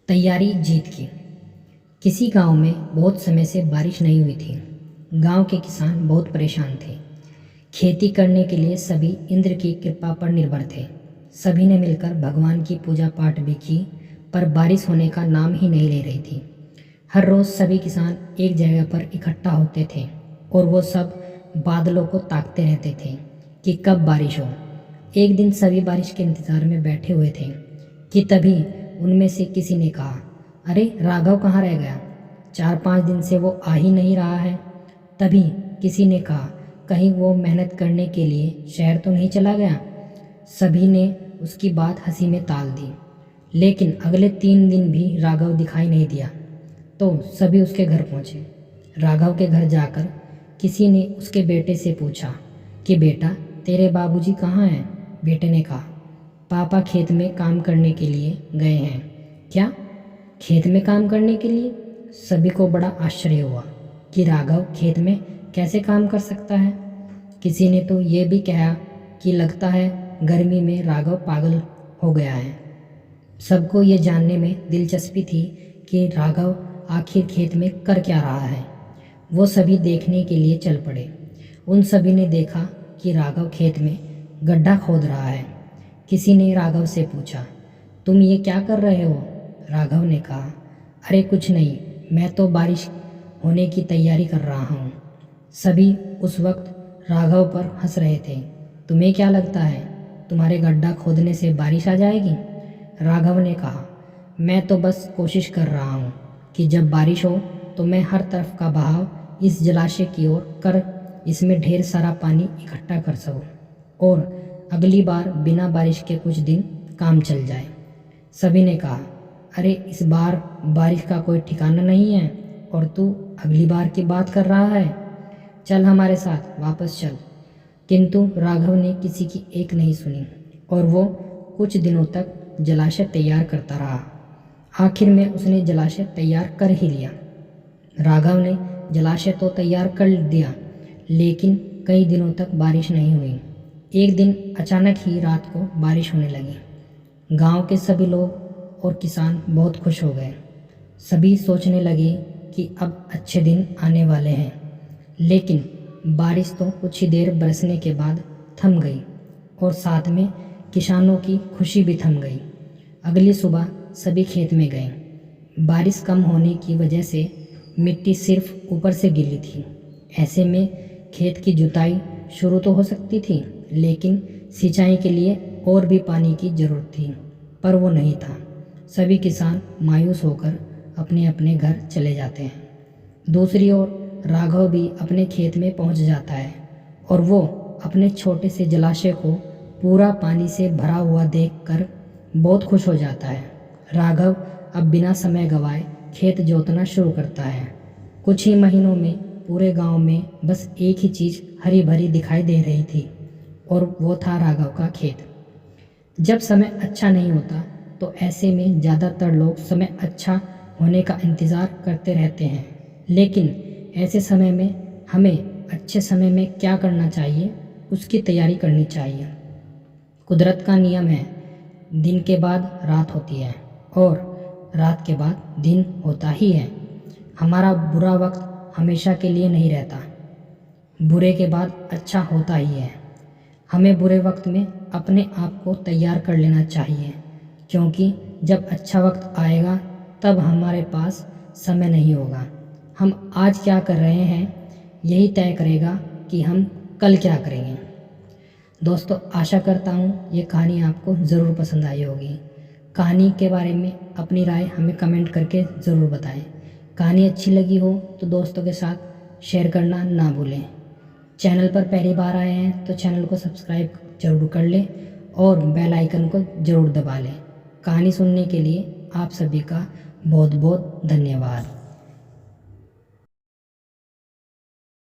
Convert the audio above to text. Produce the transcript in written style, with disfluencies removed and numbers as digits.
तैयारी जीत की। किसी गांव में बहुत समय से बारिश नहीं हुई थी। गांव के किसान बहुत परेशान थे। खेती करने के लिए सभी इंद्र की कृपा पर निर्भर थे। सभी ने मिलकर भगवान की पूजा पाठ भी की, पर बारिश होने का नाम ही नहीं ले रही थी। हर रोज़ सभी किसान एक जगह पर इकट्ठा होते थे और वो सब बादलों को ताकते रहते थे कि कब बारिश हो। एक दिन सभी बारिश के इंतज़ार में बैठे हुए थे कि तभी उनमें से किसी ने कहा, अरे राघव कहाँ रह गया? 4-5 दिन से वो आ ही नहीं रहा है। तभी किसी ने कहा, कहीं वो मेहनत करने के लिए शहर तो नहीं चला गया? सभी ने उसकी बात हंसी में टाल दी। लेकिन अगले 3 दिन भी राघव दिखाई नहीं दिया, तो सभी उसके घर पहुंचे। राघव के घर जाकर किसी ने उसके बेटे से पूछा कि बेटा, तेरे बाबूजी कहाँ हैं? बेटे ने कहा, पापा खेत में काम करने के लिए गए हैं। क्या? खेत में काम करने के लिए? सभी को बड़ा आश्चर्य हुआ कि राघव खेत में कैसे काम कर सकता है। किसी ने तो ये भी कहा कि लगता है गर्मी में राघव पागल हो गया है। सबको ये जानने में दिलचस्पी थी कि राघव आखिर खेत में कर क्या रहा है। वो सभी देखने के लिए चल पड़े। उन सभी ने देखा कि राघव खेत में गड्ढा खोद रहा है। किसी ने राघव से पूछा, तुम ये क्या कर रहे हो? राघव ने कहा, अरे कुछ नहीं, मैं तो बारिश होने की तैयारी कर रहा हूँ। सभी उस वक्त राघव पर हंस रहे थे। तुम्हें क्या लगता है, तुम्हारे गड्ढा खोदने से बारिश आ जाएगी? राघव ने कहा, मैं तो बस कोशिश कर रहा हूँ कि जब बारिश हो तो मैं हर तरफ का बहाव इस जलाशय की ओर कर इसमें ढेर सारा पानी इकट्ठा कर सकूँ और अगली बार बिना बारिश के कुछ दिन काम चल जाए। सभी ने कहा, अरे इस बार बारिश का कोई ठिकाना नहीं है और तू अगली बार की बात कर रहा है। चल हमारे साथ वापस चल। किंतु राघव ने किसी की एक नहीं सुनी और वो कुछ दिनों तक जलाशय तैयार करता रहा। आखिर में उसने जलाशय तैयार कर ही लिया। राघव ने जलाशय तो तैयार कर दिया, लेकिन कई दिनों तक बारिश नहीं हुई। एक दिन अचानक ही रात को बारिश होने लगी। गांव के सभी लोग और किसान बहुत खुश हो गए। सभी सोचने लगे कि अब अच्छे दिन आने वाले हैं। लेकिन बारिश तो कुछ ही देर बरसने के बाद थम गई और साथ में किसानों की खुशी भी थम गई। अगली सुबह सभी खेत में गए। बारिश कम होने की वजह से मिट्टी सिर्फ ऊपर से गीली थी। ऐसे में खेत की जुताई शुरू तो हो सकती थी, लेकिन सिंचाई के लिए और भी पानी की ज़रूरत थी, पर वो नहीं था। सभी किसान मायूस होकर अपने अपने घर चले जाते हैं। दूसरी ओर राघव भी अपने खेत में पहुंच जाता है और वो अपने छोटे से जलाशय को पूरा पानी से भरा हुआ देखकर बहुत खुश हो जाता है। राघव अब बिना समय गंवाए खेत जोतना शुरू करता है। कुछ ही महीनों में पूरे गांव में बस एक ही चीज़ हरी भरी दिखाई दे रही थी और वो था राघव का खेत। जब समय अच्छा नहीं होता तो ऐसे में ज़्यादातर लोग समय अच्छा होने का इंतज़ार करते रहते हैं, लेकिन ऐसे समय में हमें अच्छे समय में क्या करना चाहिए, उसकी तैयारी करनी चाहिए। कुदरत का नियम है, दिन के बाद रात होती है और रात के बाद दिन होता ही है। हमारा बुरा वक्त हमेशा के लिए नहीं रहता, बुरे के बाद अच्छा होता ही है। हमें बुरे वक्त में अपने आप को तैयार कर लेना चाहिए, क्योंकि जब अच्छा वक्त आएगा तब हमारे पास समय नहीं होगा। हम आज क्या कर रहे हैं यही तय करेगा कि हम कल क्या करेंगे। दोस्तों, आशा करता हूँ ये कहानी आपको ज़रूर पसंद आई होगी। कहानी के बारे में अपनी राय हमें कमेंट करके ज़रूर बताएं। कहानी अच्छी लगी हो तो दोस्तों के साथ शेयर करना ना भूलें। चैनल पर पहली बार आए हैं तो चैनल को सब्सक्राइब जरूर कर लें और बेल आइकन को ज़रूर दबा लें। कहानी सुनने के लिए आप सभी का बहुत बहुत धन्यवाद।